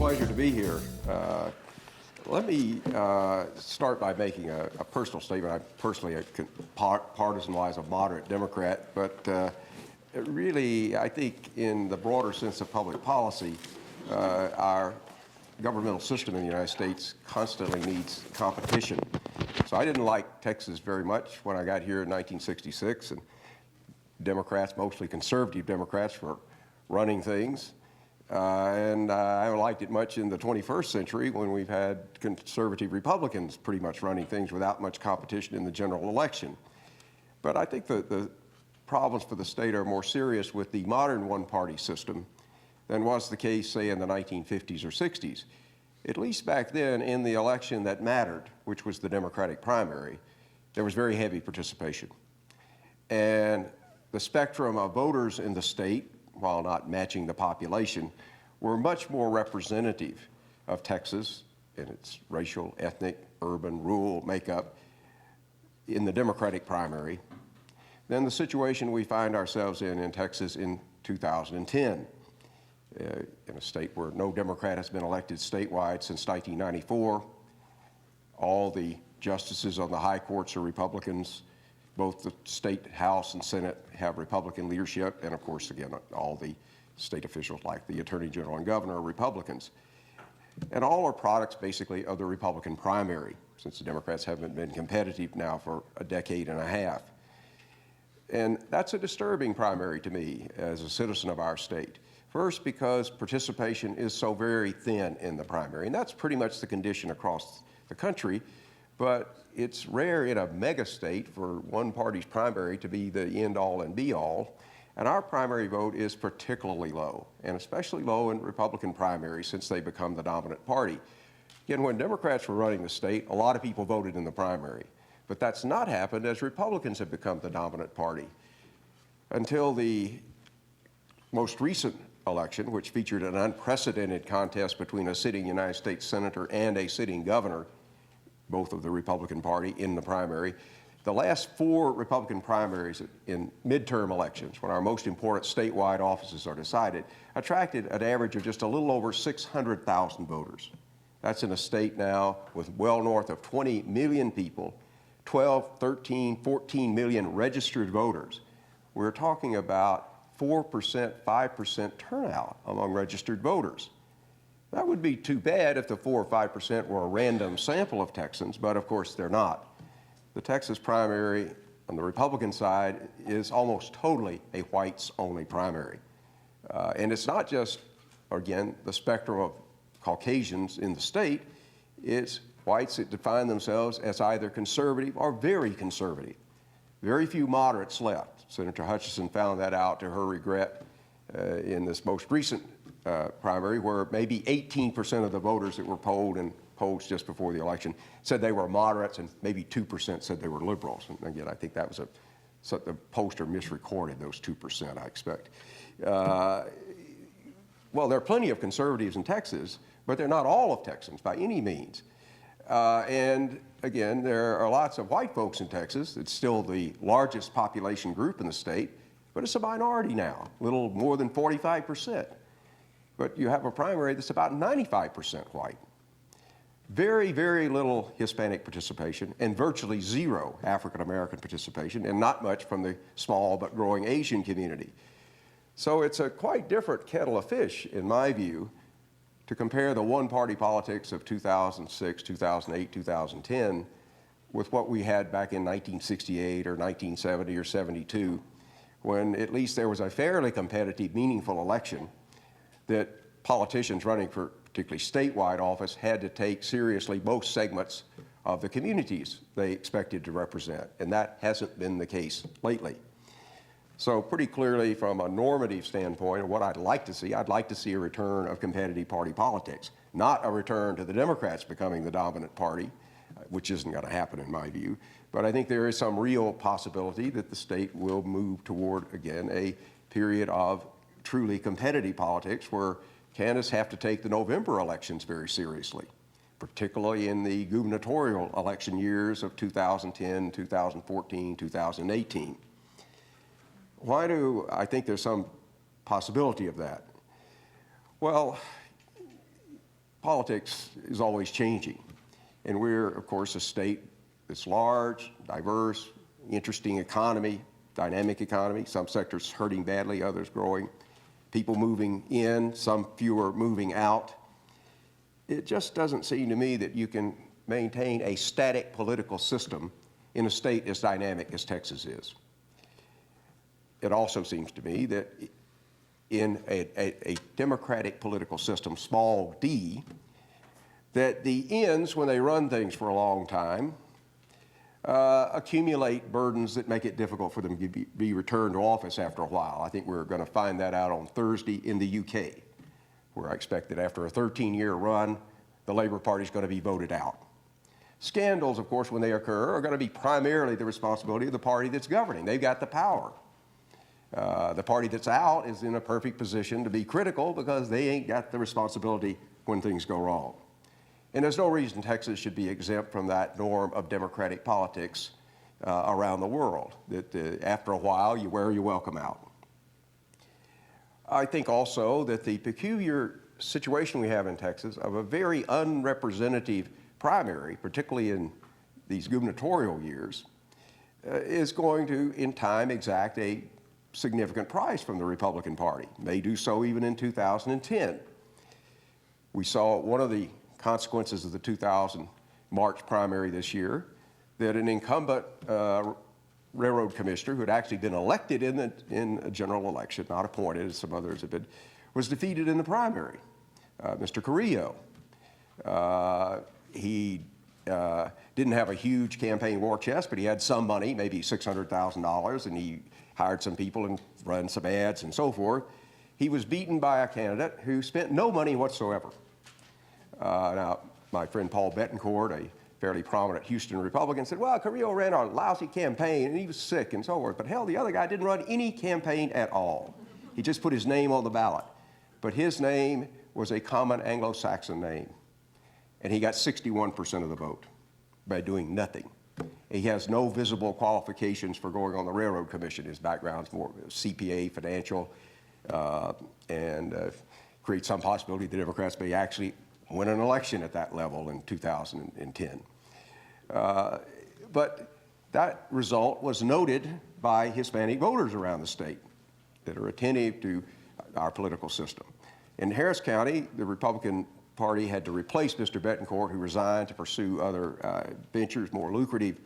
pleasure to be here. Let me start by making a personal statement. I'm personally, partisan-wise, a moderate Democrat, but really, I think in the broader sense of public policy, our governmental system in the United States constantly needs competition. So I didn't like Texas very much when I got here in 1966, and Democrats, mostly conservative Democrats, were running things. And I haven't liked it much in the 21st century when we've had conservative Republicans pretty much running things without much competition in the general election. But I think the problems for the state are more serious with the modern one-party system than was the case, say, in the 1950s or 60s. At least back then, in the election that mattered, which was the Democratic primary, there was very heavy participation. And the spectrum of voters in the state, while not matching the population, were much more representative of Texas in its racial, ethnic, urban, rural makeup in the Democratic primary than the situation we find ourselves in Texas in 2010, in a state where no Democrat has been elected statewide since 1994. All the justices on the high courts are Republicans. Both the state House and Senate have Republican leadership, and of course, again, all the state officials like the Attorney General and Governor are Republicans. And all are products, basically, of the Republican primary, since the Democrats haven't been competitive now for a decade and a half. And that's a disturbing primary to me as a citizen of our state. First, because participation is so very thin in the primary, and that's pretty much the condition across the country. But it's rare in a mega state for one party's primary to be the end-all and be-all. And our primary vote is particularly low, and especially low in Republican primaries since they become the dominant party. Again, when Democrats were running the state, a lot of people voted in the primary. But that's not happened as Republicans have become the dominant party. Until the most recent election, which featured an unprecedented contest between a sitting United States senator and a sitting governor, both of the Republican Party in the primary. The last 4 Republican primaries in midterm elections, when our most important statewide offices are decided, attracted an average of just a little over 600,000 voters. That's in a state now with well north of 20 million people, 12, 13, 14 million registered voters. We're talking about 4%, 5% turnout among registered voters. That would be too bad if the 4 or 5% were a random sample of Texans, but of course they're not. The Texas primary on the Republican side is almost totally a whites-only primary. And it's not just, again, the spectrum of Caucasians in the state. It's whites that define themselves as either conservative or very conservative. Very few moderates left. Senator Hutchinson found that out to her regret in this most recent primary, where maybe 18% of the voters that were polled in polls just before the election said they were moderates, and maybe 2% said they were liberals. And again, I think that was the pollster misrecorded those 2%, I expect. Well, there are plenty of conservatives in Texas, but they're not all of Texans by any means. And again, there are lots of white folks in Texas. It's still the largest population group in the state, but it's a minority now, a little more than 45%. But you have a primary that's about 95% white. Very, very little Hispanic participation and virtually zero African-American participation, and not much from the small but growing Asian community. So it's a quite different kettle of fish, in my view, to compare the one-party politics of 2006, 2008, 2010 with what we had back in 1968 or 1970 or 72, when at least there was a fairly competitive, meaningful election that politicians running for particularly statewide office had to take seriously both segments of the communities they expected to represent, and that hasn't been the case lately. So pretty clearly, from a normative standpoint of what I'd like to see a return of competitive party politics, not a return to the Democrats becoming the dominant party, which isn't going to happen in my view. But I think there is some real possibility that the state will move toward, again, a period of truly competitive politics where candidates have to take the November elections very seriously, particularly in the gubernatorial election years of 2010, 2014, 2018. Why do I think there's some possibility of that? Well, politics is always changing. And we're, of course, a state that's large, diverse, interesting economy, dynamic economy, some sectors hurting badly, others growing, people moving in, some fewer moving out. It just doesn't seem to me that you can maintain a static political system in a state as dynamic as Texas is. It also seems to me that in a democratic political system, small d, that the ends, when they run things for a long time, accumulate burdens that make it difficult for them to be returned to office after a while. I think we're going to find that out on Thursday in the UK, where I expect that after a 13-year run, the Labor Party is going to be voted out. Scandals, of course, when they occur, are going to be primarily the responsibility of the party that's governing. They've got the power. The party that's out is in a perfect position to be critical because they ain't got the responsibility when things go wrong. And there's no reason Texas should be exempt from that norm of democratic politics around the world, that after a while you wear your welcome out. I think also that the peculiar situation we have in Texas of a very unrepresentative primary, particularly in these gubernatorial years, is going to, in time, exact a significant price from the Republican Party. May do so even in 2010. We saw one of the consequences of the 2000 March primary this year, that an incumbent railroad commissioner who had actually been elected in a general election, not appointed as some others have been, was defeated in the primary. Mr. Carrillo. He didn't have a huge campaign war chest, but he had some money, maybe $600,000, and he hired some people and run some ads and so forth. He was beaten by a candidate who spent no money whatsoever. Now, my friend Paul Bettencourt, a fairly prominent Houston Republican, said, well, Carrillo ran a lousy campaign and he was sick and so forth. But hell, the other guy didn't run any campaign at all. He just put his name on the ballot. But his name was a common Anglo-Saxon name. And he got 61% of the vote by doing nothing. He has no visible qualifications for going on the Railroad Commission. His background's more CPA, financial, and creates some possibility the Democrats may actually win an election at that level in 2010. But that result was noted by Hispanic voters around the state that are attentive to our political system. In Harris County, the Republican Party had to replace Mr. Bettencourt, who resigned to pursue other ventures, more lucrative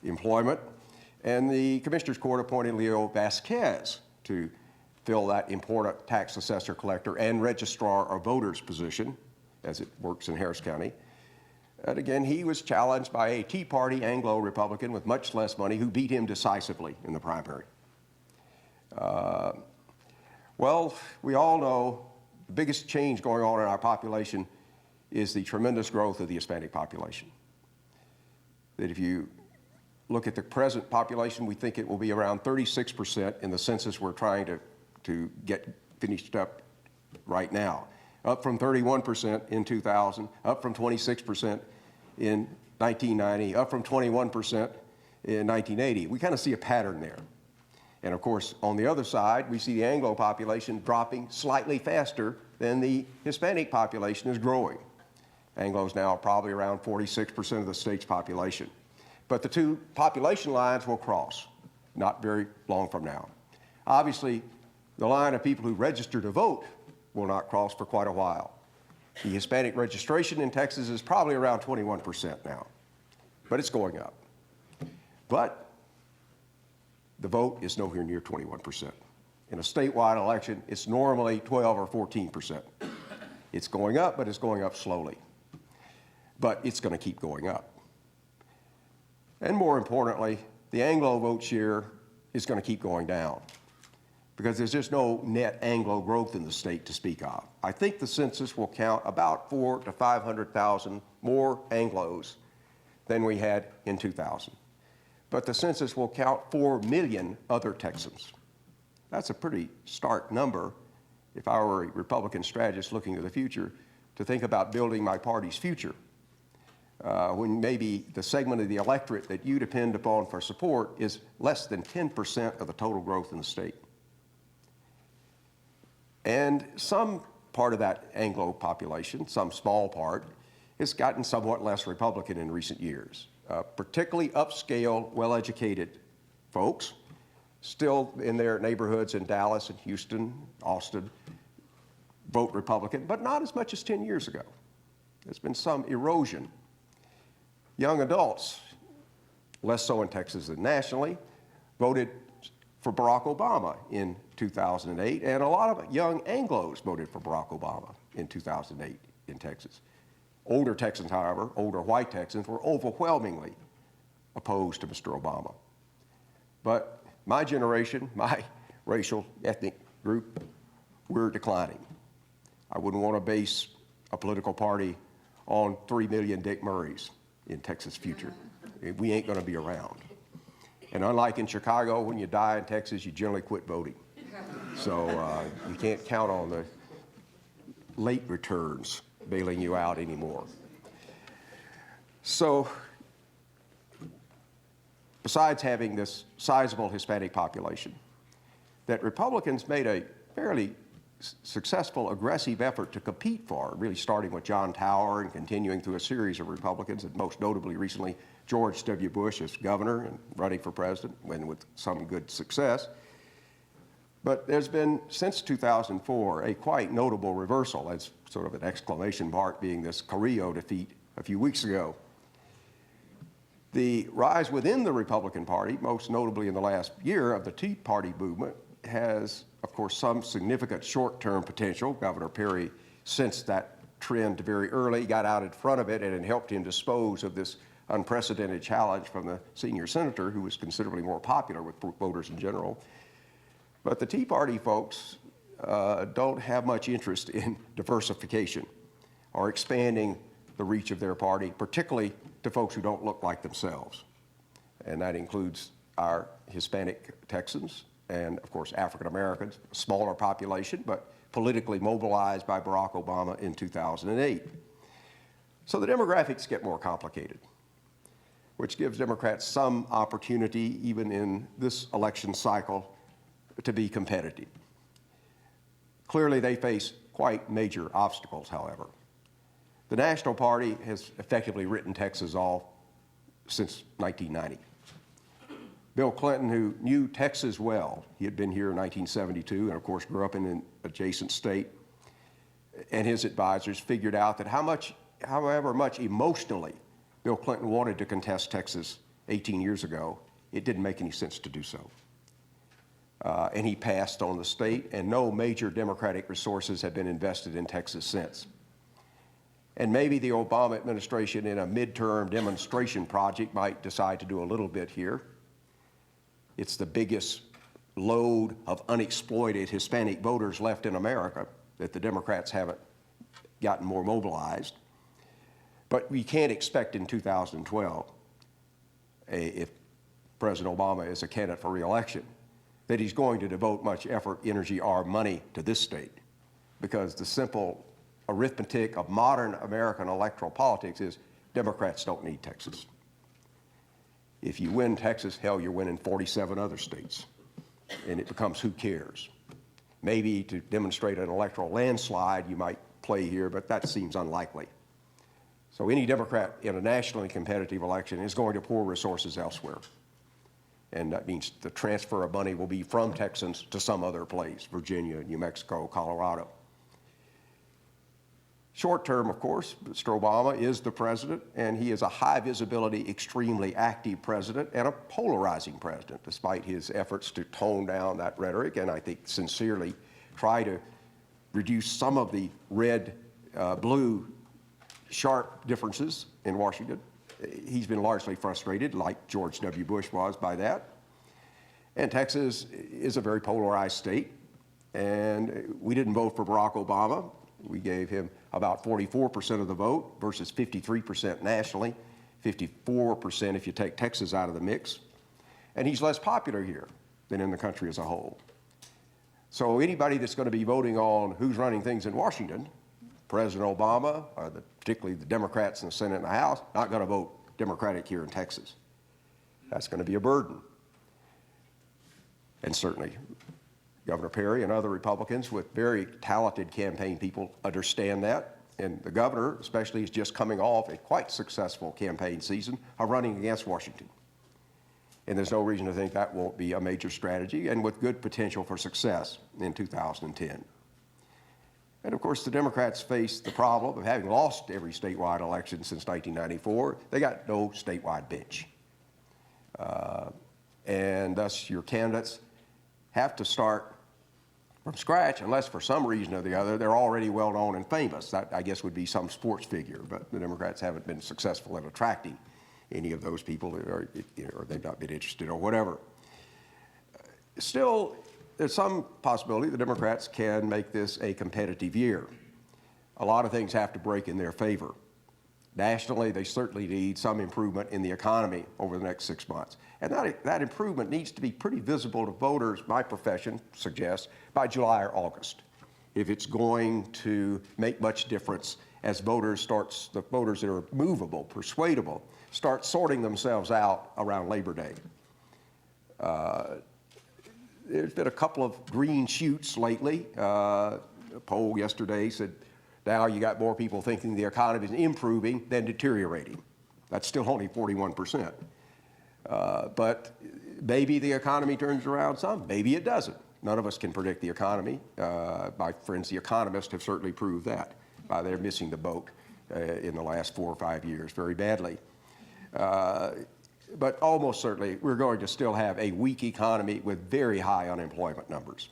employment. And the Commissioner's Court appointed Leo Vasquez to fill that important tax assessor collector and registrar of voters position, as it works in Harris County. And again, he was challenged by a Tea Party Anglo-Republican with much less money who beat him decisively in the primary. Well, we all know the biggest change going on in our population is the tremendous growth of the Hispanic population. That if you look at the present population, we think it will be around 36% in the census we're trying to get finished up right now. Up from 31% in 2000, up from 26% in 1990, up from 21% in 1980. We kind of see a pattern there. And of course, on the other side, we see the Anglo population dropping slightly faster than the Hispanic population is growing. Anglo's now probably around 46% of the state's population. But the two population lines will cross, not very long from now. Obviously, the line of people who register to vote will not cross for quite a while. The Hispanic registration in Texas is probably around 21% now, but it's going up. But the vote is nowhere near 21%. In a statewide election, it's normally 12 or 14%. It's going up, but it's going up slowly. But it's going to keep going up. And more importantly, the Anglo vote share is going to keep going down because there's just no net Anglo growth in the state to speak of. I think the census will count about 400,000 to 500,000 more Anglos than we had in 2000. But the census will count 4 million other Texans. That's a pretty stark number if I were a Republican strategist looking to the future to think about building my party's future. When maybe the segment of the electorate that you depend upon for support is less than 10% of the total growth in the state. And some part of that Anglo population, some small part, has gotten somewhat less Republican in recent years. Particularly upscale, well-educated folks, still in their neighborhoods in Dallas and Houston, Austin, vote Republican, but not as much as 10 years ago. There's been some erosion. Young adults, less so in Texas than nationally, voted for Barack Obama in 2008, and a lot of young Anglos voted for Barack Obama in 2008 in Texas. Older Texans, however, older white Texans, were overwhelmingly opposed to Mr. Obama. But my generation, my racial, ethnic group, we're declining. I wouldn't want to base a political party on 3 million Dick Murrays in Texas' future. We ain't going to be around. And unlike in Chicago, when you die in Texas, you generally quit voting. So you can't count on the late returns bailing you out anymore. So besides having this sizable Hispanic population, that Republicans made a fairly successful, aggressive effort to compete for, really starting with John Tower and continuing through a series of Republicans, and most notably recently George W. Bush as governor and running for president, and with some good success. But there's been, since 2004, a quite notable reversal, as sort of an exclamation mark being this Carrillo defeat a few weeks ago. The rise within the Republican Party, most notably in the last year, of the Tea Party movement has, of course, some significant short-term potential. Governor Perry sensed that trend very early, got out in front of it, and it helped him dispose of this unprecedented challenge from the senior senator, who was considerably more popular with voters in general. But the Tea Party folks don't have much interest in diversification or expanding the reach of their party, particularly to folks who don't look like themselves. And that includes our Hispanic Texans and, of course, African Americans, a smaller population, but politically mobilized by Barack Obama in 2008. So the demographics get more complicated, which gives Democrats some opportunity, even in this election cycle, to be competitive. Clearly, they face quite major obstacles, however. The National Party has effectively written Texas off since 1990. Bill Clinton, who knew Texas well, he had been here in 1972 and, of course, grew up in an adjacent state, and his advisors figured out that however much emotionally Bill Clinton wanted to contest Texas 18 years ago, it didn't make any sense to do so. And he passed on the state, and no major Democratic resources have been invested in Texas since. And maybe the Obama administration, in a midterm demonstration project, might decide to do a little bit here. It's the biggest load of unexploited Hispanic voters left in America that the Democrats haven't gotten more mobilized. But we can't expect in 2012, if President Obama is a candidate for re-election, that he's going to devote much effort, energy, or money to this state, because the simple arithmetic of modern American electoral politics is Democrats don't need Texas. If you win Texas, hell, you're winning 47 other states, and it becomes who cares. Maybe to demonstrate an electoral landslide, you might play here, but that seems unlikely. So any Democrat in a nationally competitive election is going to pour resources elsewhere. And that means the transfer of money will be from Texans to some other place, Virginia, New Mexico, Colorado. Short term, of course, Mr. Obama is the president, and he is a high visibility, extremely active president and a polarizing president, despite his efforts to tone down that rhetoric and I think sincerely try to reduce some of the red-blue sharp differences in Washington. He's been largely frustrated, like George W. Bush was, by that. And Texas is a very polarized state, and we didn't vote for Barack Obama. We gave him about 44% of the vote versus 53% nationally, 54% if you take Texas out of the mix. And he's less popular here than in the country as a whole. So anybody that's going to be voting on who's running things in Washington, President Obama, or particularly the Democrats in the Senate and the House, not going to vote Democratic here in Texas. That's going to be a burden. And certainly Governor Perry and other Republicans with very talented campaign people understand that. And the governor, especially, is just coming off a quite successful campaign season of running against Washington. And there's no reason to think that won't be a major strategy, and with good potential for success in 2010. And of course, the Democrats face the problem of having lost every statewide election since 1994. They got no statewide bench. And thus, your candidates have to start from scratch, unless for some reason or the other they're already well known and famous. That, I guess, would be some sports figure, but the Democrats haven't been successful in attracting any of those people, or they've not been interested or whatever. Still, there's some possibility the Democrats can make this a competitive year. A lot of things have to break in their favor. Nationally, they certainly need some improvement in the economy over the next 6 months. And that improvement needs to be pretty visible to voters, my profession suggests, by July or August, if it's going to make much difference as the voters that are movable, persuadable, start sorting themselves out around Labor Day. There's been a couple of green shoots lately. A poll yesterday said now you got more people thinking the economy is improving than deteriorating. That's still only 41%. But maybe the economy turns around some, maybe it doesn't. None of us can predict the economy. My friends, the economists, have certainly proved that by their missing the boat in the last 4 or 5 years very badly. But almost certainly, we're going to still have a weak economy with very high unemployment numbers.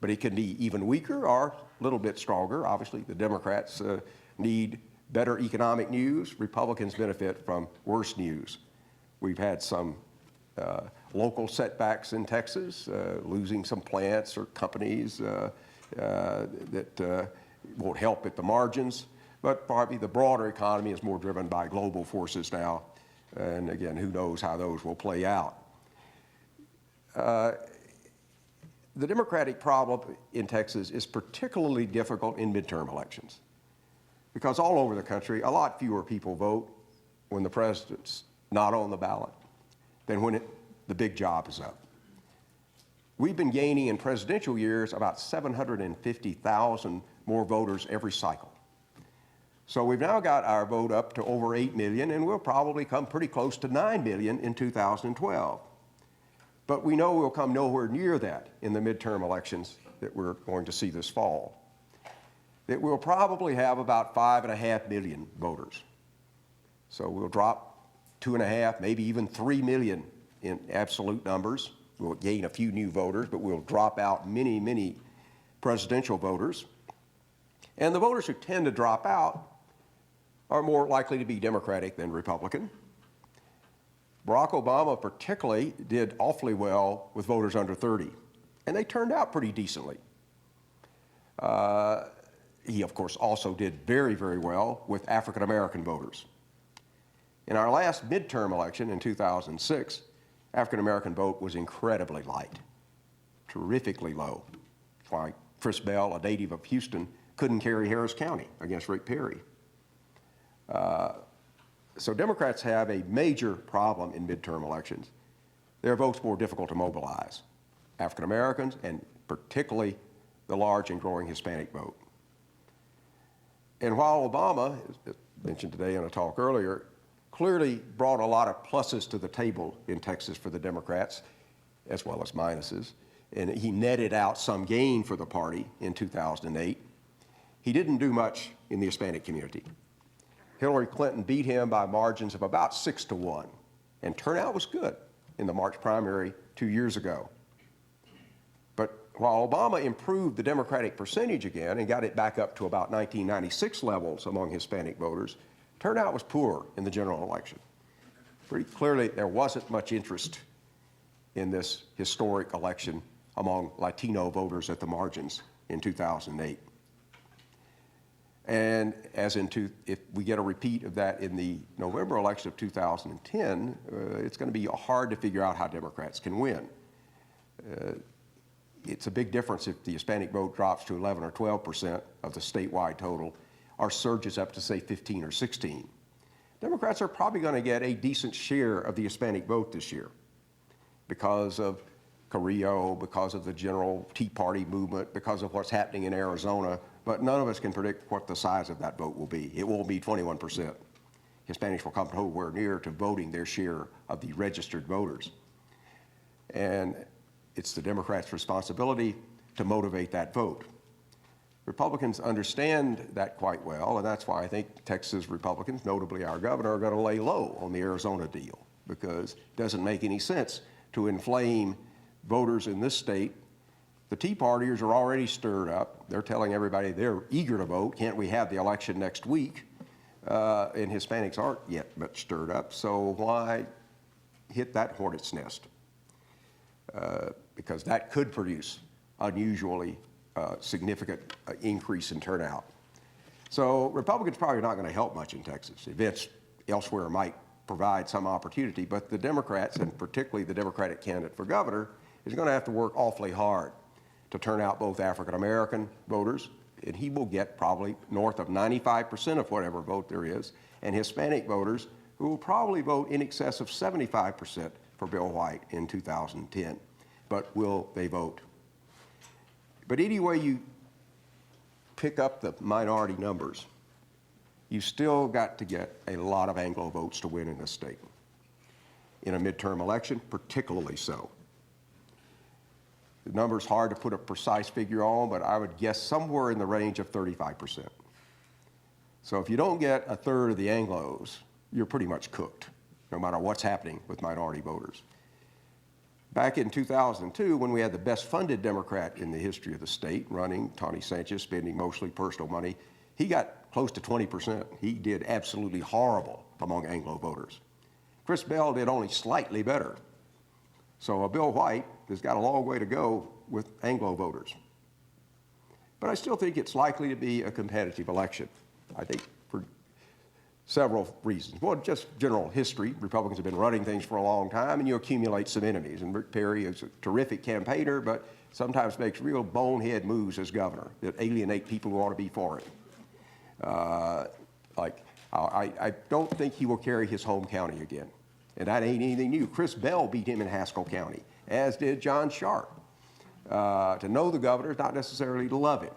But it can be even weaker or a little bit stronger. Obviously, the Democrats need better economic news. Republicans benefit from worse news. We've had some local setbacks in Texas, losing some plants or companies that won't help at the margins. But probably the broader economy is more driven by global forces now. And again, who knows how those will play out. The Democratic problem in Texas is particularly difficult in midterm elections because all over the country, a lot fewer people vote when the president's not on the ballot than when the big job is up. We've been gaining in presidential years about 750,000 more voters every cycle. So we've now got our vote up to over 8 million, and we'll probably come pretty close to 9 million in 2012. But we know we'll come nowhere near that in the midterm elections that we're going to see this fall. That we'll probably have about 5.5 million voters. So we'll drop 2.5, maybe even 3 million in absolute numbers. We'll gain a few new voters, but we'll drop out many, many presidential voters. And the voters who tend to drop out are more likely to be Democratic than Republican. Barack Obama particularly did awfully well with voters under 30, and they turned out pretty decently. He, of course, also did very, very well with African-American voters. In our last midterm election in 2006, African-American vote was incredibly light, terrifically low. That's why Chris Bell, a native of Houston, couldn't carry Harris County against Rick Perry. So Democrats have a major problem in midterm elections. Their vote's more difficult to mobilize. African Americans, and particularly the large and growing Hispanic vote. And while Obama, as mentioned today in a talk earlier, clearly brought a lot of pluses to the table in Texas for the Democrats, as well as minuses, and he netted out some gain for the party in 2008, he didn't do much in the Hispanic community. Hillary Clinton beat him by margins of about 6-1, and turnout was good in the March primary 2 years ago. But while Obama improved the Democratic percentage again and got it back up to about 1996 levels among Hispanic voters, turnout was poor in the general election. Pretty clearly, there wasn't much interest in this historic election among Latino voters at the margins in 2008. And if we get a repeat of that in the November election of 2010, it's going to be hard to figure out how Democrats can win. It's a big difference if the Hispanic vote drops to 11 or 12% of the statewide total, or surges up to, say, 15 or 16. Democrats are probably going to get a decent share of the Hispanic vote this year because of Carrillo, because of the general Tea Party movement, because of what's happening in Arizona, but none of us can predict what the size of that vote will be. It won't be 21%. Hispanics will come nowhere near to voting their share of the registered voters. And it's the Democrats' responsibility to motivate that vote. Republicans understand that quite well, and that's why I think Texas Republicans, notably our governor, are going to lay low on the Arizona deal, because it doesn't make any sense to inflame voters in this state. The Tea Partiers are already stirred up. They're telling everybody they're eager to vote. Can't we have the election next week? And Hispanics aren't yet much stirred up, so why hit that hornet's nest? Because that could produce unusually significant increase in turnout. So Republicans probably not going to help much in Texas. Events elsewhere might provide some opportunity, but the Democrats, and particularly the Democratic candidate for governor, is going to have to work awfully hard to turn out both African-American voters, and he will get probably north of 95% of whatever vote there is, and Hispanic voters who will probably vote in excess of 75% for Bill White in 2010. But will they vote? But any way you pick up the minority numbers, you still got to get a lot of Anglo votes to win in this state. In a midterm election, particularly so. The number's hard to put a precise figure on, but I would guess somewhere in the range of 35%. So if you don't get a third of the Anglos, you're pretty much cooked, no matter what's happening with minority voters. Back in 2002, when we had the best funded Democrat in the history of the state running, Tony Sanchez, spending mostly personal money, he got close to 20%. He did absolutely horrible among Anglo voters. Chris Bell did only slightly better. So Bill White has got a long way to go with Anglo voters. But I still think it's likely to be a competitive election. I think for several reasons. One, just general history. Republicans have been running things for a long time, and you accumulate some enemies. And Rick Perry is a terrific campaigner, but sometimes makes real bonehead moves as governor that alienate people who ought to be for him. I don't think he will carry his home county again. And that ain't anything new. Chris Bell beat him in Haskell County, as did John Sharp. To know the governor is not necessarily to love him.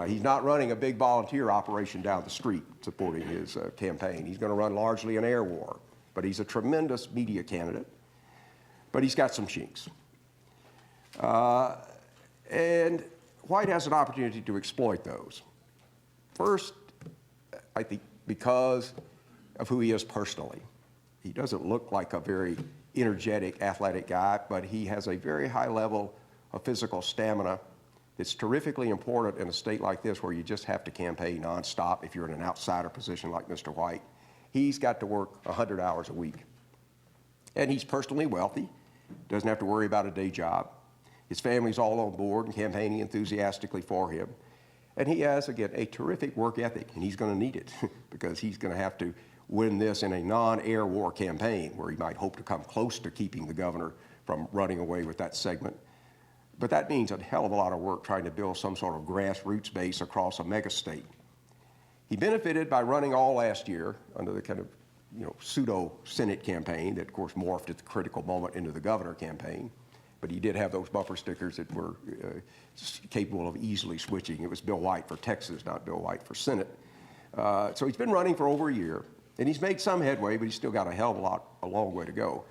He's not running a big volunteer operation down the street supporting his campaign. He's going to run largely an air war. But he's a tremendous media candidate. But he's got some chinks. And White has an opportunity to exploit those. First, I think because of who he is personally. He doesn't look like a very energetic, athletic guy, but he has a very high level of physical stamina that's terrifically important in a state like this where you just have to campaign nonstop if you're in an outsider position like Mr. White. He's got to work 100 hours a week. And he's personally wealthy, doesn't have to worry about a day job. His family's all on board and campaigning enthusiastically for him. And he has, again, a terrific work ethic, and he's going to need it because he's going to have to win this in a non-air war campaign where he might hope to come close to keeping the governor from running away with that segment. But that means a hell of a lot of work trying to build some sort of grassroots base across a mega state. He benefited by running all last year under the kind of pseudo-Senate campaign that, of course, morphed at the critical moment into the governor campaign. But he did have those bumper stickers that were capable of easily switching. It was Bill White for Texas, not Bill White for Senate. So he's been running for over a year, and he's made some headway, but he's still got a long way to go.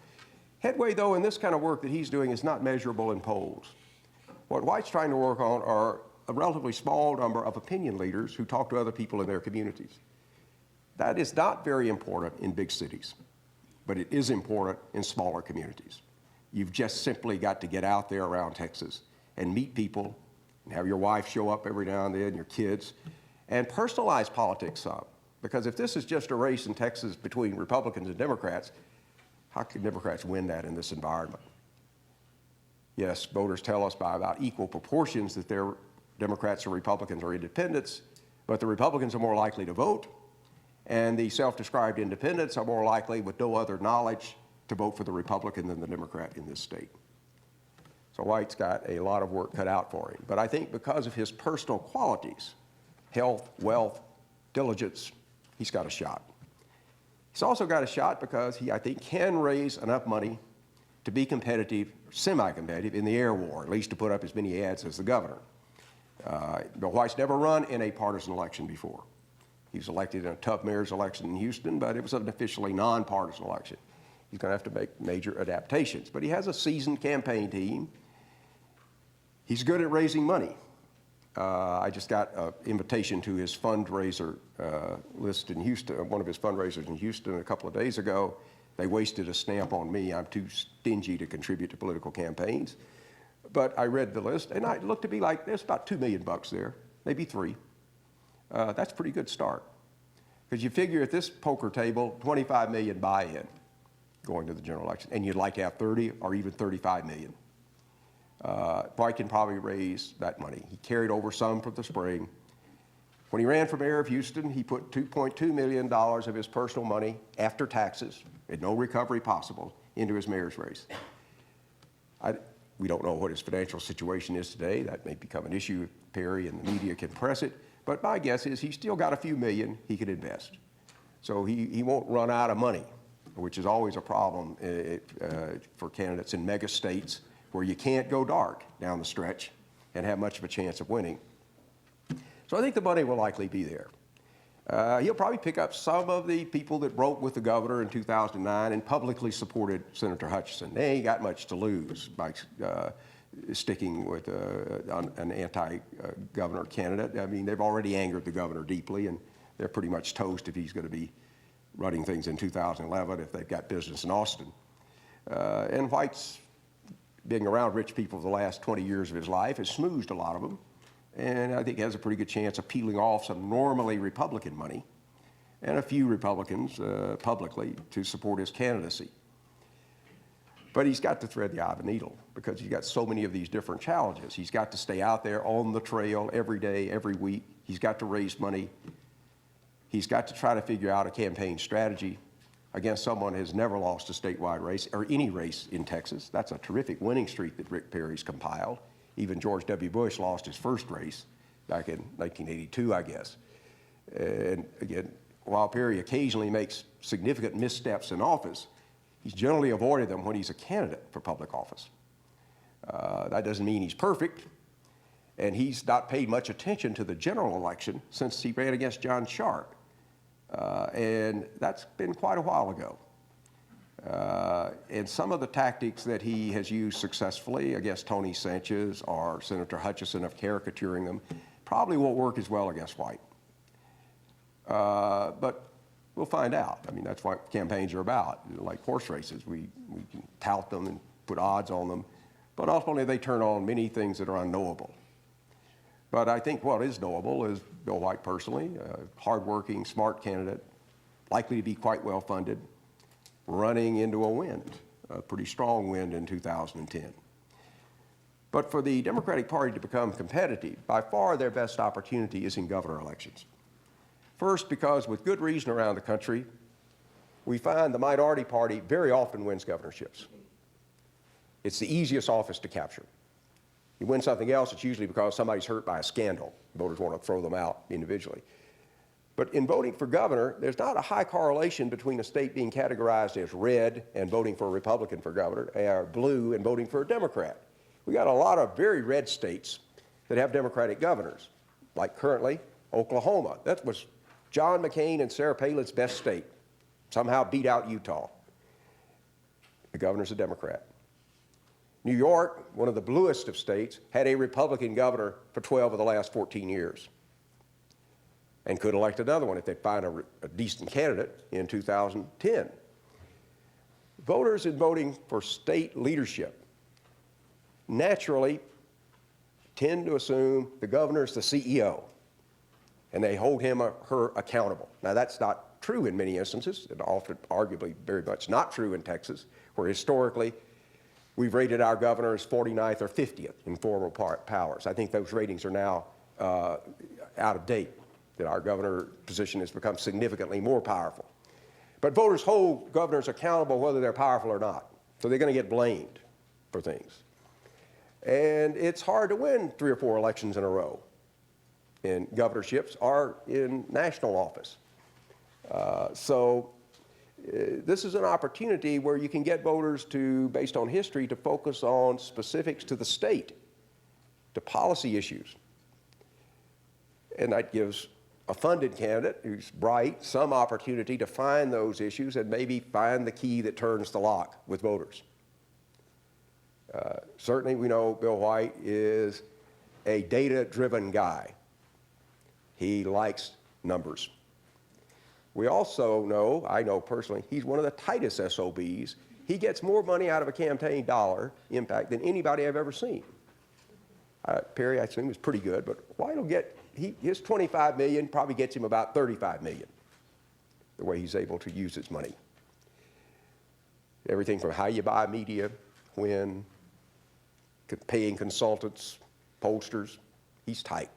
Headway, though, in this kind of work that he's doing is not measurable in polls. What White's trying to work on are a relatively small number of opinion leaders who talk to other people in their communities. That is not very important in big cities, but it is important in smaller communities. You've just simply got to get out there around Texas and meet people and have your wife show up every now and then, your kids, and personalize politics some. Because if this is just a race in Texas between Republicans and Democrats, how can Democrats win that in this environment? Yes, voters tell us by about equal proportions that they're Democrats or Republicans or independents, but the Republicans are more likely to vote, and the self-described independents are more likely, with no other knowledge, to vote for the Republican than the Democrat in this state. So White's got a lot of work cut out for him. But I think because of his personal qualities, health, wealth, diligence, he's got a shot. He's also got a shot because he, I think, can raise enough money to be competitive, semi-competitive in the air war, at least to put up as many ads as the governor. Bill White's never run in a partisan election before. He was elected in a tough mayor's election in Houston, but it was an officially nonpartisan election. He's going to have to make major adaptations. But he has a seasoned campaign team. He's good at raising money. I just got an invitation to his fundraiser list in Houston, one of his fundraisers in Houston a couple of days ago. They wasted a stamp on me. I'm too stingy to contribute to political campaigns. But I read the list, and it looked to be like there's about $2 million there, maybe $3. That's a pretty good start. Because you figure at this poker table, 25 million buy-in going to the general election, and you'd like to have 30 or even 35 million. White can probably raise that money. He carried over some from the spring. When he ran for mayor of Houston, he put $2.2 million of his personal money after taxes, and no recovery possible, into his mayor's race. We don't know what his financial situation is today. That may become an issue if Perry and the media can press it. But my guess is he's still got a few million he could invest. So he won't run out of money, which is always a problem for candidates in mega states where you can't go dark down the stretch and have much of a chance of winning. So I think the money will likely be there. He'll probably pick up some of the people that broke with the governor in 2009 and publicly supported Senator Hutchinson. They ain't got much to lose by sticking with an anti-governor candidate. I mean, they've already angered the governor deeply, and they're pretty much toast if he's going to be running things in 2011 if they've got business in Austin. And White's, being around rich people for the last 20 years of his life, has smoozed a lot of them, and I think has a pretty good chance of peeling off some normally Republican money and a few Republicans publicly to support his candidacy. But he's got to thread the eye of the needle because he's got so many of these different challenges. He's got to stay out there on the trail every day, every week. He's got to raise money. He's got to try to figure out a campaign strategy against someone who has never lost a statewide race or any race in Texas. That's a terrific winning streak that Rick Perry's compiled. Even George W. Bush lost his first race back in 1982, I guess. And again, while Perry occasionally makes significant missteps in office, he's generally avoided them when he's a candidate for public office. That doesn't mean he's perfect, and he's not paid much attention to the general election since he ran against John Sharp. And that's been quite a while ago. And some of the tactics that he has used successfully against Tony Sanchez or Senator Hutchinson of caricaturing them probably won't work as well against White. But we'll find out. I mean, that's what campaigns are about. Like horse races, we can tout them and put odds on them, but ultimately they turn on many things that are unknowable. But I think what is knowable is Bill White personally, a hardworking, smart candidate, likely to be quite well funded, running into a wind, a pretty strong wind in 2010. But for the Democratic Party to become competitive, by far their best opportunity is in governor elections. First, because with good reason around the country, we find the minority party very often wins governorships. It's the easiest office to capture. You win something else, it's usually because somebody's hurt by a scandal. Voters want to throw them out individually. But in voting for governor, there's not a high correlation between a state being categorized as red and voting for a Republican for governor, or blue and voting for a Democrat. We got a lot of very red states that have Democratic governors, like currently Oklahoma. That was John McCain and Sarah Palin's best state, somehow beat out Utah. The governor's a Democrat. New York, one of the bluest of states, had a Republican governor for 12 of the last 14 years and could elect another one if they find a decent candidate in 2010. Voters in voting for state leadership naturally tend to assume the governor's the CEO and they hold him or her accountable. Now, that's not true in many instances, and often arguably very much not true in Texas, where historically we've rated our governor as 49th or 50th in formal powers. I think those ratings are now out of date, that our governor position has become significantly more powerful. But voters hold governors accountable whether they're powerful or not, so they're going to get blamed for things. And it's hard to win 3 or 4 elections in a row in governorships or in national office. So This is an opportunity where you can get voters to, based on history, to focus on specifics to the state, to policy issues. And that gives a funded candidate who's bright some opportunity to find those issues and maybe find the key that turns the lock with voters. Certainly we know Bill White is a data-driven guy. He likes numbers. We also know, I know personally, he's one of the tightest SOBs. He gets more money out of a campaign dollar impact than anybody I've ever seen. Perry, I assume, is pretty good, but White will get, his $25 million probably gets him about $35 million, the way he's able to use his money. Everything from how you buy media, when, paying consultants, pollsters, he's tight.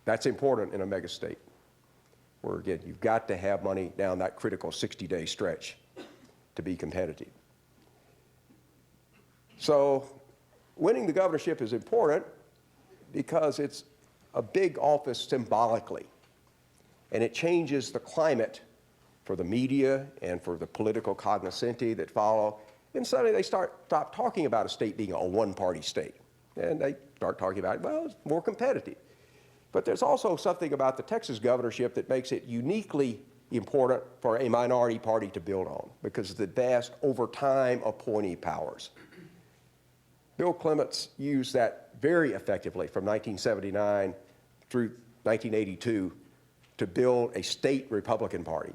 That's important in a mega state, where again, you've got to have money down that critical 60-day stretch to be competitive. So winning the governorship is important because it's a big office symbolically, and it changes the climate for the media and for the political cognoscenti that follow. And suddenly they stop talking about a state being a one-party state, and they start talking about, well, it's more competitive. But there's also something about the Texas governorship that makes it uniquely important for a minority party to build on, because of the vast over-time appointee powers. Bill Clements used that very effectively from 1979 through 1982 to build a state Republican Party.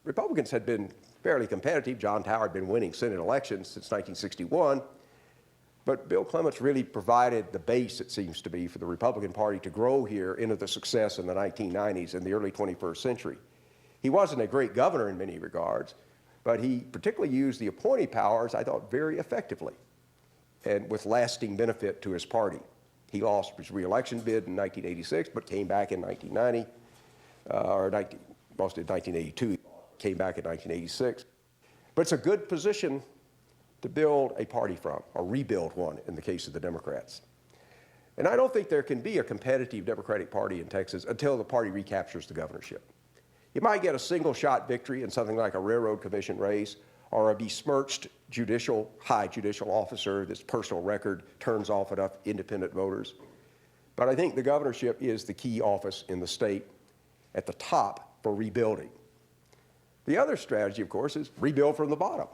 Republicans had been fairly competitive. John Tower had been winning Senate elections since 1961. But Bill Clements really provided the base, it seems to be, for the Republican Party to grow here into the success in the 1990s and the early 21st century. He wasn't a great governor in many regards, but he particularly used the appointee powers, I thought, very effectively and with lasting benefit to his party. He lost his re-election bid in 1986, but came back in 1990, lost in 1982, came back in 1986. But it's a good position to build a party from, or rebuild one in the case of the Democrats. And I don't think there can be a competitive Democratic Party in Texas until the party recaptures the governorship. You might get a single-shot victory in something like a railroad commission race, or a besmirched high judicial officer, this personal record turns off enough independent voters. But I think the governorship is the key office in the state at the top for rebuilding. The other strategy, of course, is rebuild from the bottom.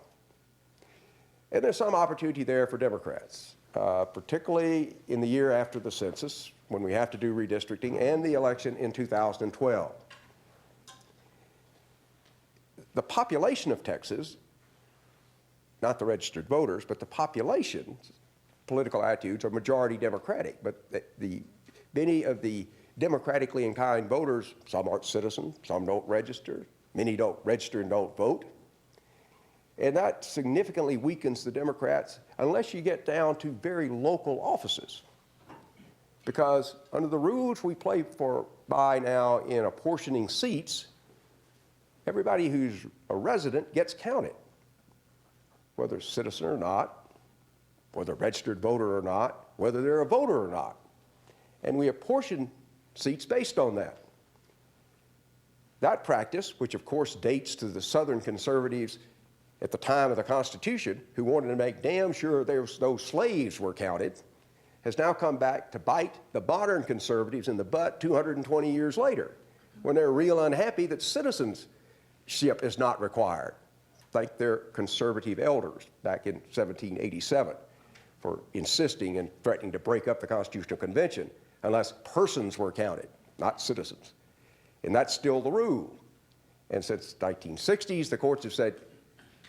And there's some opportunity there for Democrats, particularly in the year after the census, when we have to do redistricting, and the election in 2012. The population of Texas, not the registered voters, but the population's political attitudes are majority Democratic. But many of the democratically inclined voters, some aren't citizens, some don't register, many don't register and don't vote. And that significantly weakens the Democrats unless you get down to very local offices. Because under the rules we play by now in apportioning seats, everybody who's a resident gets counted, whether a citizen or not, whether a registered voter or not, whether they're a voter or not. And we apportion seats based on that. That practice, which of course dates to the Southern conservatives at the time of the Constitution, who wanted to make damn sure no slaves were counted, has now come back to bite the modern conservatives in the butt 220 years later, when they're real unhappy that citizenship is not required. Thank their conservative elders back in 1787 for insisting and threatening to break up the Constitutional Convention unless persons were counted, not citizens. And that's still the rule. And since the 1960s, the courts have said,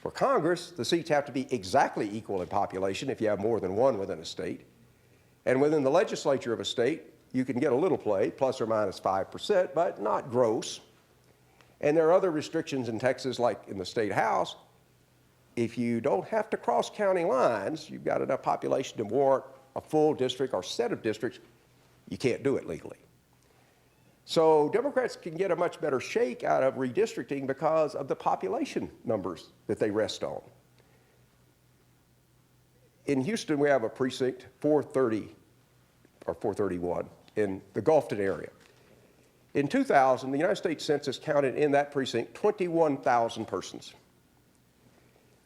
for Congress, the seats have to be exactly equal in population if you have more than one within a state. And within the legislature of a state, you can get a little play, plus or minus 5%, but not gross. And there are other restrictions in Texas, like in the state house. If you don't have to cross county lines, you've got enough population to warrant a full district or set of districts, you can't do it legally. So Democrats can get a much better shake out of redistricting because of the population numbers that they rest on. In Houston, we have a precinct, 430 or 431, in the Gulfton area. In 2000, the United States Census counted in that precinct 21,000 persons.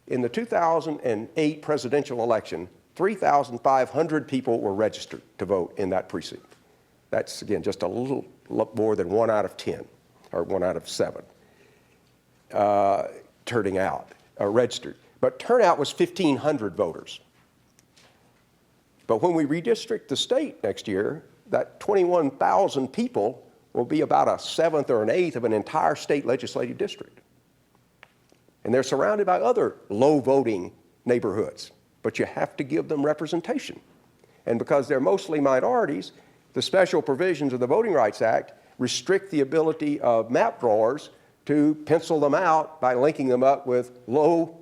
In the 2008 presidential election, 3,500 people were registered to vote in that precinct. That's, again, just a little more than 1 out of 10, or 1 out of 7, turning out, registered. But turnout was 1,500 voters. But when we redistrict the state next year, that 21,000 people will be about a seventh or an eighth of an entire state legislative district. And they're surrounded by other low voting neighborhoods, but you have to give them representation. And because they're mostly minorities, the special provisions of the Voting Rights Act restrict the ability of map drawers to pencil them out by linking them up with low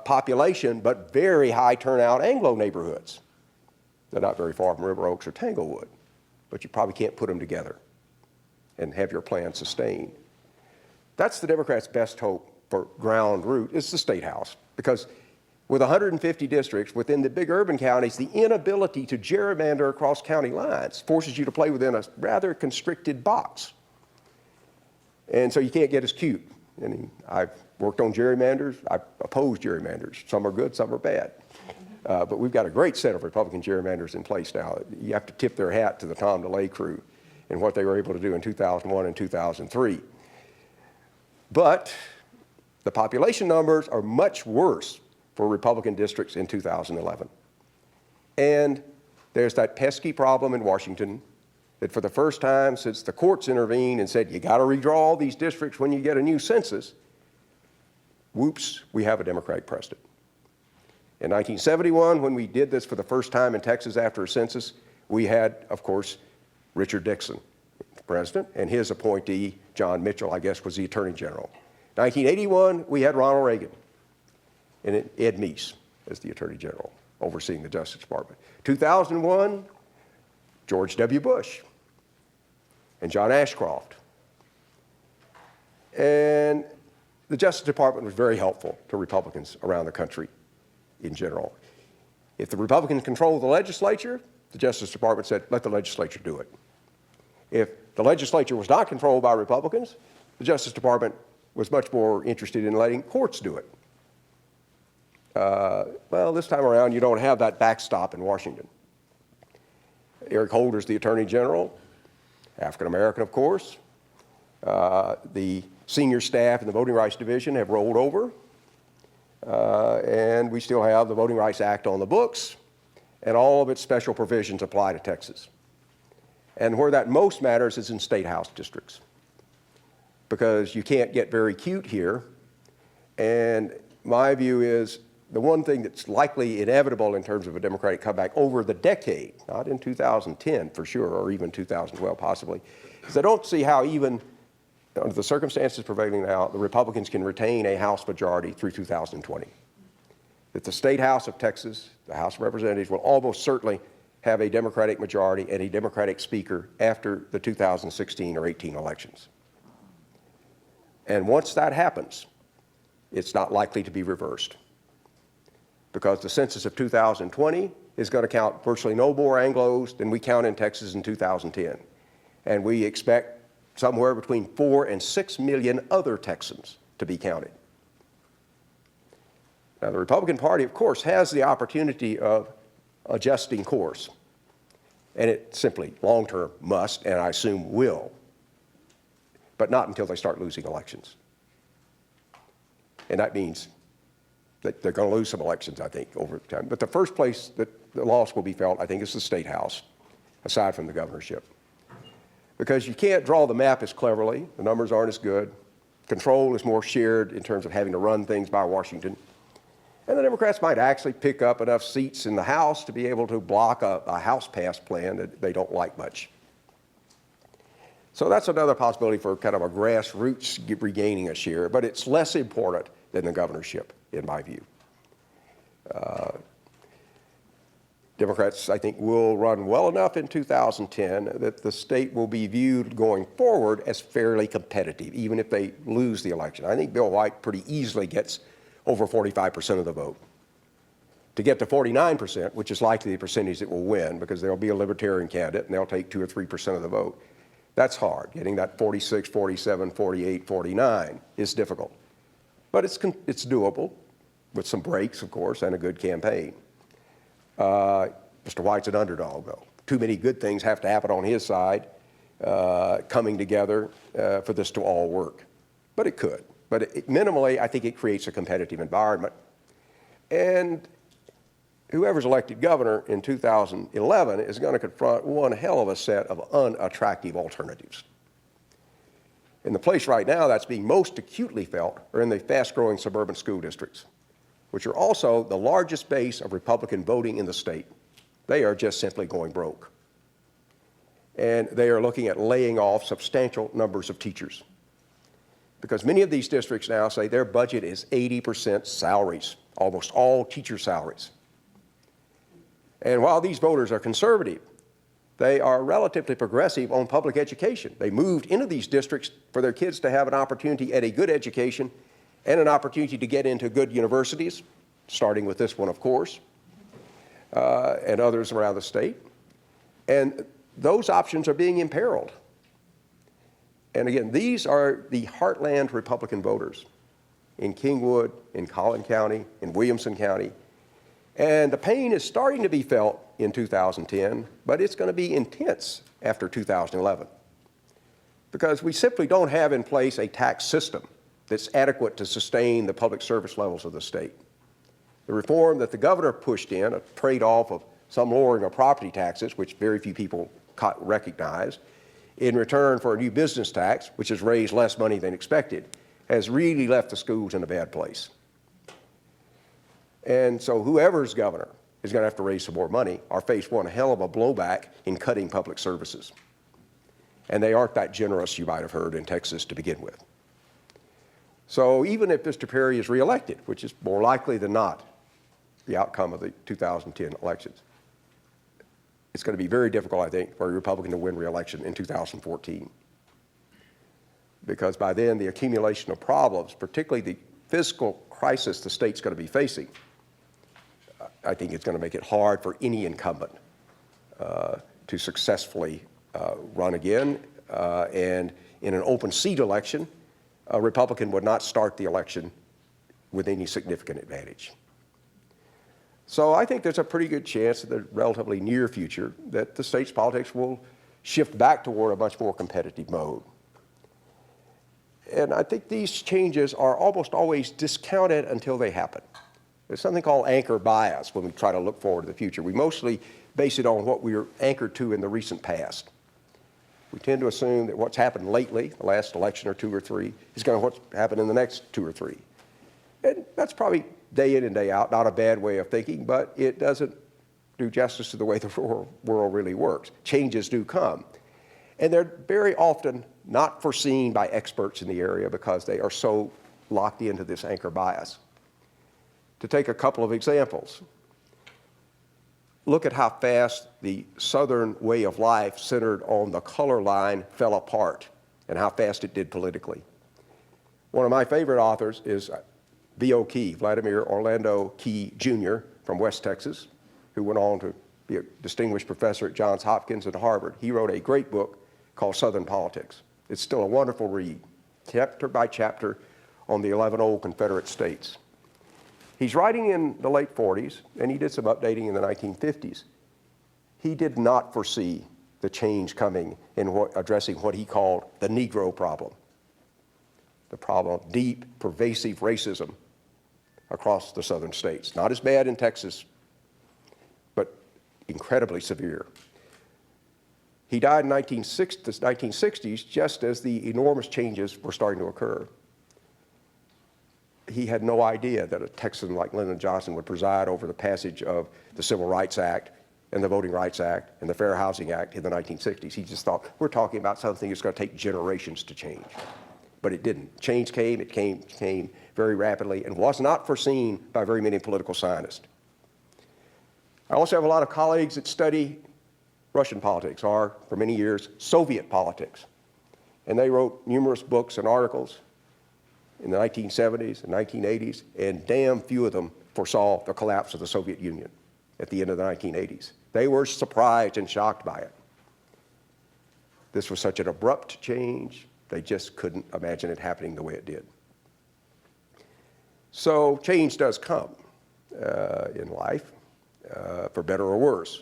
population but very high turnout Anglo neighborhoods. They're not very far from River Oaks or Tanglewood, but you probably can't put them together and have your plan sustained. That's the Democrats' best hope for ground root is the State House, because with 150 districts within the big urban counties, the inability to gerrymander across county lines forces you to play within a rather constricted box. And so you can't get as cute. And I've worked on gerrymanders. I oppose gerrymanders. Some are good, some are bad. But we've got a great set of Republican gerrymanders in place now. You have to tip their hat to the Tom DeLay crew and what they were able to do in 2001 and 2003. But the population numbers are much worse for Republican districts in 2011. And there's that pesky problem in Washington that for the first time since the courts intervened and said, you got to redraw all these districts when you get a new census, whoops, we have a Democratic president. In 1971, when we did this for the first time in Texas after a census, we had, of course, Richard Nixon, the president, and his appointee, John Mitchell, I guess, was the Attorney General. 1981, we had Ronald Reagan and Ed Meese as the Attorney General, overseeing the Justice Department. 2001, George W. Bush and John Ashcroft. And the Justice Department was very helpful to Republicans around the country in general. If the Republicans controlled the legislature, the Justice Department said, let the legislature do it. If the legislature was not controlled by Republicans, the Justice Department was much more interested in letting courts do it. Well, this time around, you don't have that backstop in Washington. Eric Holder's the Attorney General, African-American, of course. The senior staff in the Voting Rights Division have rolled over. And we still have the Voting Rights Act on the books, and all of its special provisions apply to Texas. And where that most matters is in state house districts, because you can't get very cute here. And my view is the one thing that's likely inevitable in terms of a Democratic comeback over the decade, not in 2010 for sure, or even 2012 possibly, is I don't see how even under the circumstances prevailing now, the Republicans can retain a House majority through 2020. That the State House of Texas, the House of Representatives, will almost certainly have a Democratic majority and a Democratic speaker after the 2016 or 18 elections. And once that happens, it's not likely to be reversed, because the census of 2020 is going to count virtually no more Anglos than we count in Texas in 2010. And we expect somewhere between 4 and 6 million other Texans to be counted. Now, the Republican Party, of course, has the opportunity of adjusting course, and it simply long-term must, and I assume will, but not until they start losing elections. And that means that they're going to lose some elections, I think, over time. But the first place that the loss will be felt, I think, is the State House, aside from the governorship. Because you can't draw the map as cleverly, the numbers aren't as good, control is more shared in terms of having to run things by Washington, and the Democrats might actually pick up enough seats in the House to be able to block a House-passed plan that they don't like much. So that's another possibility for kind of a grassroots regaining a share, but it's less important than the governorship, in my view. Democrats, I think, will run well enough in 2010 that the state will be viewed going forward as fairly competitive, even if they lose the election. I think Bill White pretty easily gets over 45% of the vote. To get to 49%, which is likely the percentage that will win, because there'll be a Libertarian candidate and they'll take 2 or 3% of the vote, that's hard. Getting that 46, 47, 48, 49 is difficult. But it's doable with some breaks, of course, and a good campaign. Mr. White's an underdog, though. Too many good things have to happen on his side coming together for this to all work. But it could. But minimally, I think it creates a competitive environment. And whoever's elected governor in 2011 is going to confront one hell of a set of unattractive alternatives. And the place right now that's being most acutely felt are in the fast-growing suburban school districts, which are also the largest base of Republican voting in the state. They are just simply going broke. And they are looking at laying off substantial numbers of teachers, because many of these districts now say their budget is 80% salaries, almost all teacher salaries. And while these voters are conservative, they are relatively progressive on public education. They moved into these districts for their kids to have an opportunity at a good education and an opportunity to get into good universities, starting with this one, of course, and others around the state. And those options are being imperiled. And again, these are the heartland Republican voters in Kingwood, in Collin County, in Williamson County. And the pain is starting to be felt in 2010, but it's going to be intense after 2011, because we simply don't have in place a tax system that's adequate to sustain the public service levels of the state. The reform that the governor pushed in, a trade-off of some lowering of property taxes, which very few people recognize, in return for a new business tax, which has raised less money than expected, has really left the schools in a bad place. And so whoever's governor is going to have to raise some more money or face one hell of a blowback in cutting public services. And they aren't that generous, you might have heard, in Texas to begin with. So even if Mr. Perry is reelected, which is more likely than not the outcome of the 2010 elections, it's going to be very difficult, I think, for a Republican to win re-election in 2014. Because by then, the accumulation of problems, particularly the fiscal crisis the state's going to be facing, I think it's going to make it hard for any incumbent to successfully run again. And in an open seat election, a Republican would not start the election with any significant advantage. So I think there's a pretty good chance in the relatively near future that the state's politics will shift back toward a much more competitive mode. And I think these changes are almost always discounted until they happen. There's something called anchor bias when we try to look forward to the future. We mostly base it on what we're anchored to in the recent past. We tend to assume that what's happened lately, the last election or two or three, is going to what's happened in the next two or three. And that's probably day in and day out, not a bad way of thinking, but it doesn't do justice to the way the world really works. Changes do come. And they're very often not foreseen by experts in the area because they are so locked into this anchor bias. To take a couple of examples, look at how fast the Southern way of life centered on the color line fell apart and how fast it did politically. One of my favorite authors is V.O. Key, Vladimir Orlando Key, Jr. from West Texas, who went on to be a distinguished professor at Johns Hopkins and Harvard. He wrote a great book called Southern Politics. It's still a wonderful read, chapter by chapter on the 11 old Confederate states. He's writing in the late 40s, and he did some updating in the 1950s. He did not foresee the change coming in addressing what he called the Negro problem, the problem of deep, pervasive racism across the southern states. Not as bad in Texas, but incredibly severe. He died in the 1960s just as the enormous changes were starting to occur. He had no idea that a Texan like Lyndon Johnson would preside over the passage of the Civil Rights Act and the Voting Rights Act and the Fair Housing Act in the 1960s. He just thought, we're talking about something that's going to take generations to change. But it didn't. Change came, it came very rapidly and was not foreseen by very many political scientists. I also have a lot of colleagues that study Russian politics, or for many years, Soviet politics. And they wrote numerous books and articles in the 1970s and 1980s, and damn few of them foresaw the collapse of the Soviet Union at the end of the 1980s. They were surprised and shocked by it. This was such an abrupt change, they just couldn't imagine it happening the way it did. So change does come in life, for better or worse.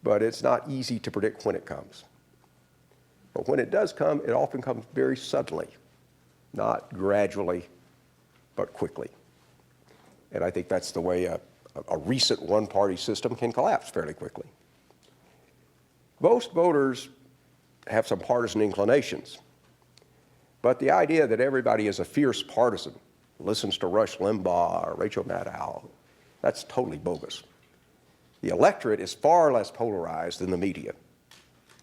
But it's not easy to predict when it comes. But when it does come, it often comes very suddenly, not gradually, but quickly. And I think that's the way a recent one-party system can collapse fairly quickly. Most voters have some partisan inclinations, but the idea that everybody is a fierce partisan, listens to Rush Limbaugh or Rachel Maddow, that's totally bogus. The electorate is far less polarized than the media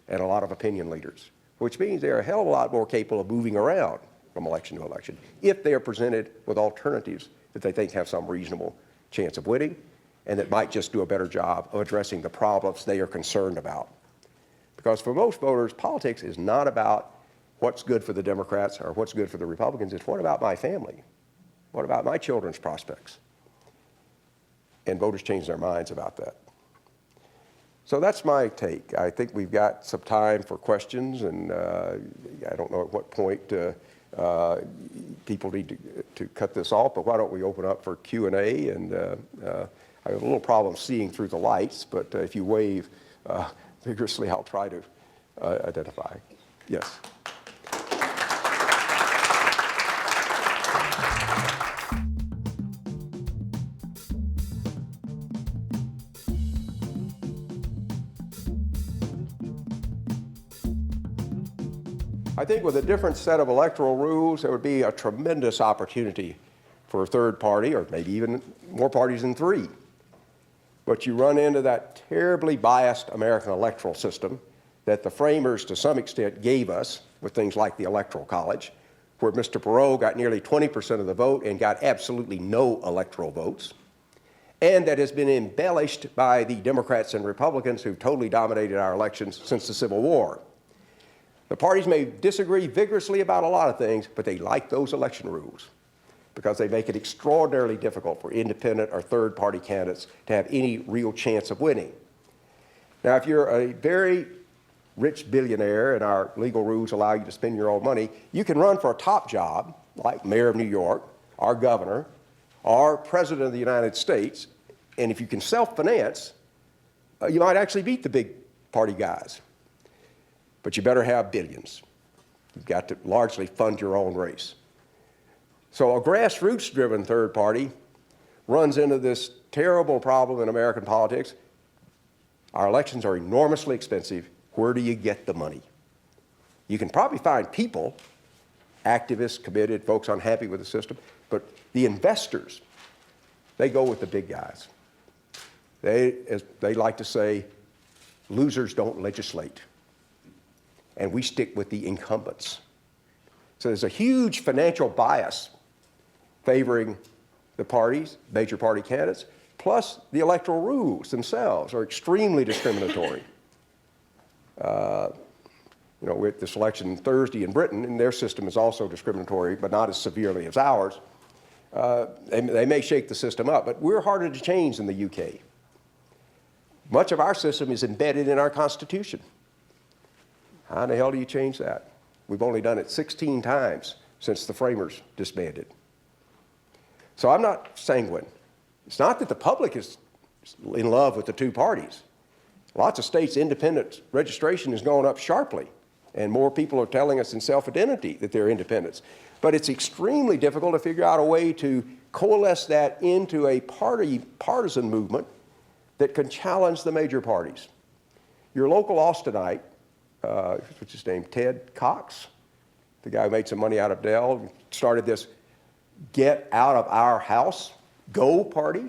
and a lot of opinion leaders, which means they're a hell of a lot more capable of moving around from election to election if they are presented with alternatives that they think have some reasonable chance of winning and that might just do a better job of addressing the problems they are concerned about. Because for most voters, politics is not about what's good for the Democrats or what's good for the Republicans. It's what about my family? What about my children's prospects? And voters change their minds about that. So that's my take. I think we've got some time for questions, and I don't know at what point people need to cut this off, but why don't we open up for Q&A? And I have a little problem seeing through the lights, but if you wave vigorously, I'll try to identify. Yes. I think with a different set of electoral rules, there would be a tremendous opportunity for a third party, or maybe even more parties than three. But you run into that terribly biased American electoral system that the framers, to some extent, gave us with things like the Electoral College, where Mr. Perot got nearly 20% of the vote and got absolutely no electoral votes, and that has been embellished by the Democrats and Republicans who've totally dominated our elections since the Civil War. The parties may disagree vigorously about a lot of things, but they like those election rules because they make it extraordinarily difficult for independent or third-party candidates to have any real chance of winning. Now, if you're a very rich billionaire and our legal rules allow you to spend your own money, you can run for a top job like mayor of New York, or governor, or president of the United States, and if you can self-finance, you might actually beat the big party guys. But you better have billions. You've got to largely fund your own race. So a grassroots-driven third party runs into this terrible problem in American politics. Our elections are enormously expensive. Where do you get the money? You can probably find people, activists, committed, folks unhappy with the system, but the investors, they go with the big guys. As they like to say, losers don't legislate. And we stick with the incumbents. So there's a huge financial bias favoring the parties, major party candidates, plus the electoral rules themselves are extremely discriminatory. You know, with this election Thursday in Britain, and their system is also discriminatory, but not as severely as ours, they may shake the system up, but we're harder to change than the UK. Much of our system is embedded in our Constitution. How in the hell do you change that? We've only done it 16 times since the framers disbanded. So I'm not sanguine. It's not that the public is in love with the two parties. Lots of states' independent registration is going up sharply, and more people are telling us in self-identity that they're independents. But it's extremely difficult to figure out a way to coalesce that into a partisan movement that can challenge the major parties. Your local Austinite, what's his name, Ted Cox, the guy who made some money out of Dell, started this get out of our house, go party.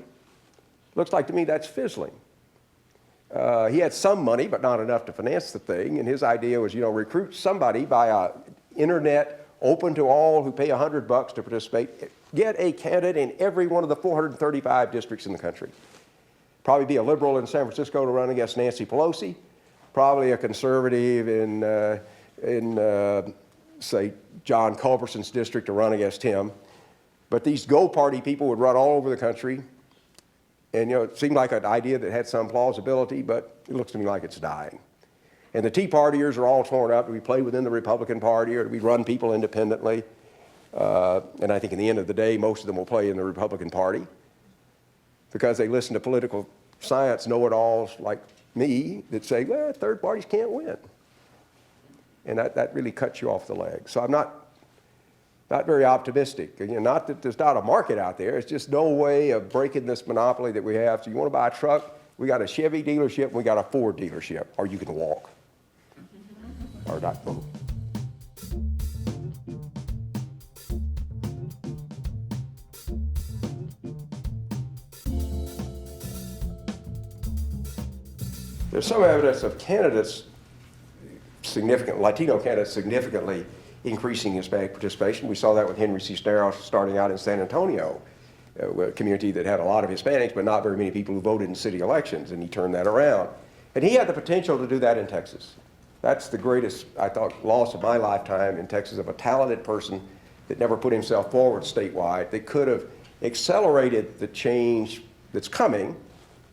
Looks like to me that's fizzling. He had some money, but not enough to finance the thing, and his idea was, you know, recruit somebody by internet, open to all who pay $100 to participate, get a candidate in every one of the 435 districts in the country. Probably be a liberal in San Francisco to run against Nancy Pelosi, probably a conservative in say, John Culberson's district to run against him. But these Go Party people would run all over the country. And, you know, it seemed like an idea that had some plausibility, but it looks to me like it's dying. And the Tea Partiers are all torn up. Do we play within the Republican Party, or do we run people independently? And I think in the end of the day, most of them will play in the Republican Party because they listen to political science know-it-alls like me that say, well, third parties can't win. And that really cuts you off the leg. So I'm not very optimistic. Again, not that there's not a market out there. It's just no way of breaking this monopoly that we have. So you want to buy a truck, we got a Chevy dealership, and we got a Ford dealership, or you can walk or not vote. There's some evidence of candidates, Latino candidates significantly increasing Hispanic participation. We saw that with Henry Cisneros starting out in San Antonio, a community that had a lot of Hispanics, but not very many people who voted in city elections, and he turned that around. And he had the potential to do that in Texas. That's the greatest, I thought, loss of my lifetime in Texas, of a talented person that never put himself forward statewide, that could have accelerated the change that's coming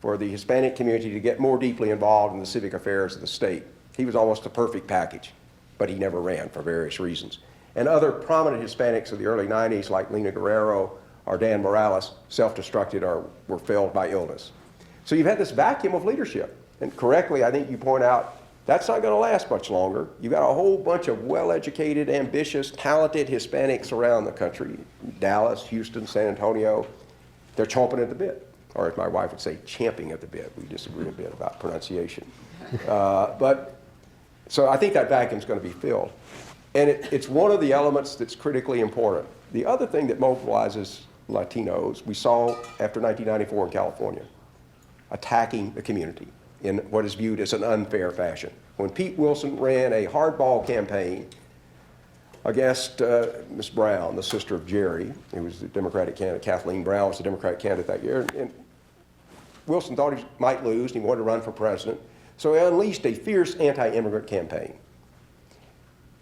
for the Hispanic community to get more deeply involved in the civic affairs of the state. He was almost a perfect package, but he never ran for various reasons. And other prominent Hispanics of the early 90s, like Lena Guerrero or Dan Morales, self-destructed or were felled by illness. So you've had this vacuum of leadership. And correctly, I think you point out, that's not going to last much longer. You've got a whole bunch of well-educated, ambitious, talented Hispanics around the country, Dallas, Houston, San Antonio. They're chomping at the bit. Or as my wife would say, champing at the bit. We disagree a bit about pronunciation. So I think that vacuum's going to be filled. And it's one of the elements that's critically important. The other thing that mobilizes Latinos, we saw after 1994 in California, attacking the community in what is viewed as an unfair fashion. When Pete Wilson ran a hardball campaign against Ms. Brown, the sister of Jerry, who was the Democratic candidate, Kathleen Brown was the Democratic candidate that year, and Wilson thought he might lose and he wanted to run for president. So he unleashed a fierce anti-immigrant campaign.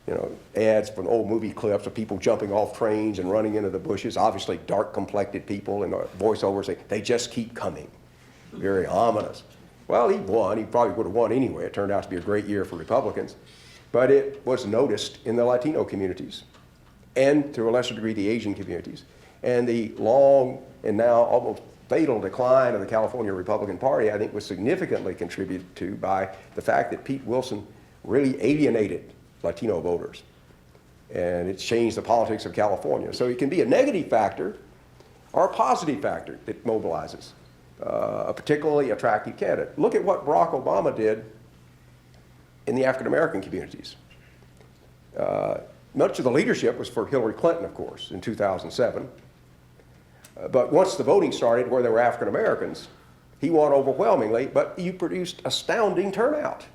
You know, ads from old movie clips of people jumping off trains and running into the bushes, obviously dark-complected people, and a voiceover saying, they just keep coming. Very ominous. Well, he won. He probably would have won anyway. It turned out to be a great year for Republicans. But it was noticed in the Latino communities and, to a lesser degree, the Asian communities. And the long and now almost fatal decline of the California Republican Party, I think, was significantly contributed to by the fact that Pete Wilson really alienated Latino voters. And it's changed the politics of California. So it can be a negative factor or a positive factor that mobilizes a particularly attractive candidate. Look at what Barack Obama did in the African American communities. Much of the leadership was for Hillary Clinton, of course, in 2007. But once the voting started where there were African Americans, he won overwhelmingly, but he produced astounding turnout.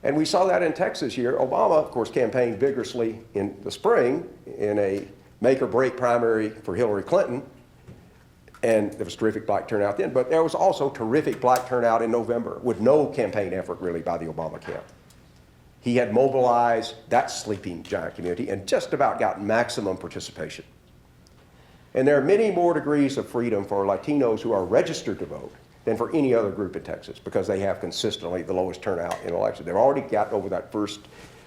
And we saw that in Texas here. Obama, of course, campaigned vigorously in the spring in a make-or-break primary for Hillary Clinton. And there was terrific black turnout then, but there was also terrific black turnout in November with no campaign effort really by the Obama camp. He had mobilized that sleeping giant community and just about got maximum participation. And there are many more degrees of freedom for Latinos who are registered to vote than for any other group in Texas because they have consistently the lowest turnout in elections. They've already gotten over that first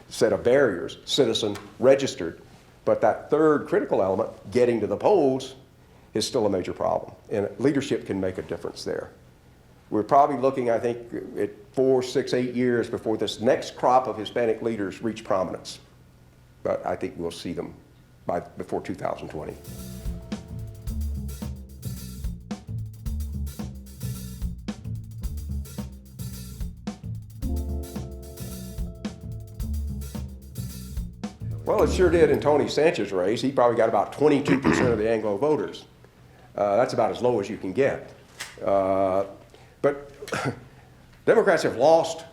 set of barriers, citizen, registered, but that third critical element, getting to the polls, is still a major problem. And leadership can make a difference there. We're probably looking, I think, at 4, 6, 8 years before this next crop of Hispanic leaders reach prominence. But I think we'll see them before 2020. Well, it sure did in Tony Sanchez's race. He probably got about 22% of the Anglo voters. That's about as low as you can get. But Democrats have lost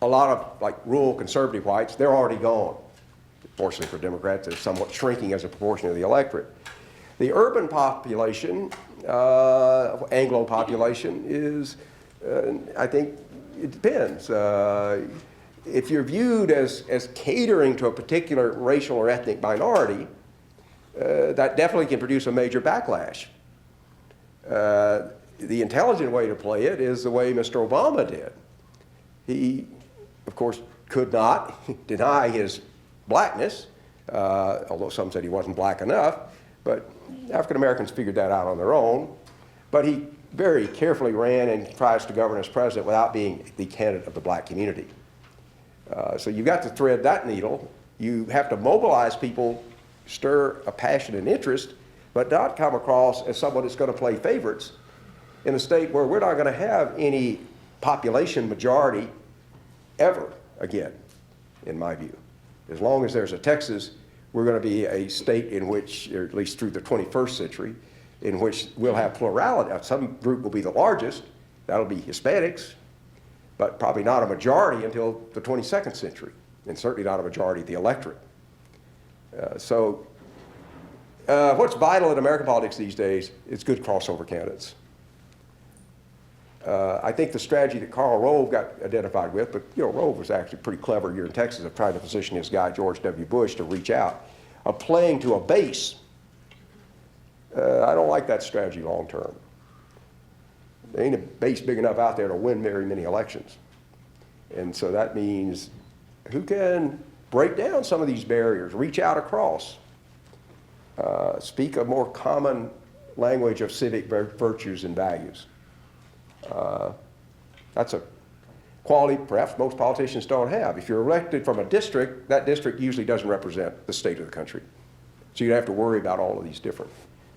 a lot of like rural conservative whites. They're already gone. Fortunately for Democrats, they're somewhat shrinking as a proportion of the electorate. The urban population, Anglo population, is, I think, it depends. If you're viewed as catering to a particular racial or ethnic minority, that definitely can produce a major backlash. The intelligent way to play it is the way Mr. Obama did. He, of course, could not deny his blackness, although some said he wasn't black enough. But African Americans figured that out on their own. But he very carefully ran and tries to govern as president without being the candidate of the black community. So you've got to thread that needle. You have to mobilize people, stir a passion and interest, but not come across as someone that's going to play favorites in a state where we're not going to have any population majority ever again, in my view. As long as there's a Texas, we're going to be a state in which, or at least through the 21st century, in which we'll have plurality. Some group will be the largest, that'll be Hispanics, but probably not a majority until the 22nd century, and certainly not a majority of the electorate. What's vital in American politics these days is good crossover candidates. I think the strategy that Karl Rove got identified with, but Rove was actually pretty clever here in Texas of trying to position his guy, George W. Bush, to reach out, of playing to a base. I don't like that strategy long term. There ain't a base big enough out there to win very many elections. And so that means who can break down some of these barriers, reach out across, speak a more common language of civic virtues and values. That's a quality perhaps most politicians don't have. If you're elected from a district, that district usually doesn't represent the state of the country. So you have to worry about all of these different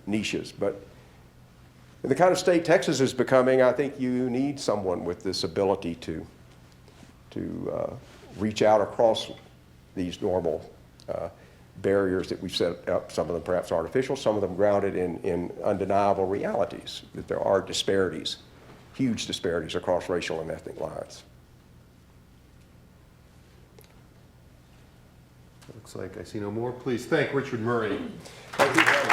niches. But in the kind of state Texas is becoming, I think you need someone with this ability to reach out across these normal barriers that we've set up, some of them perhaps artificial, some of them grounded in undeniable realities, that there are disparities, huge disparities across racial and ethnic lines. Looks like I see no more. Please thank Richard Murray. Thank you.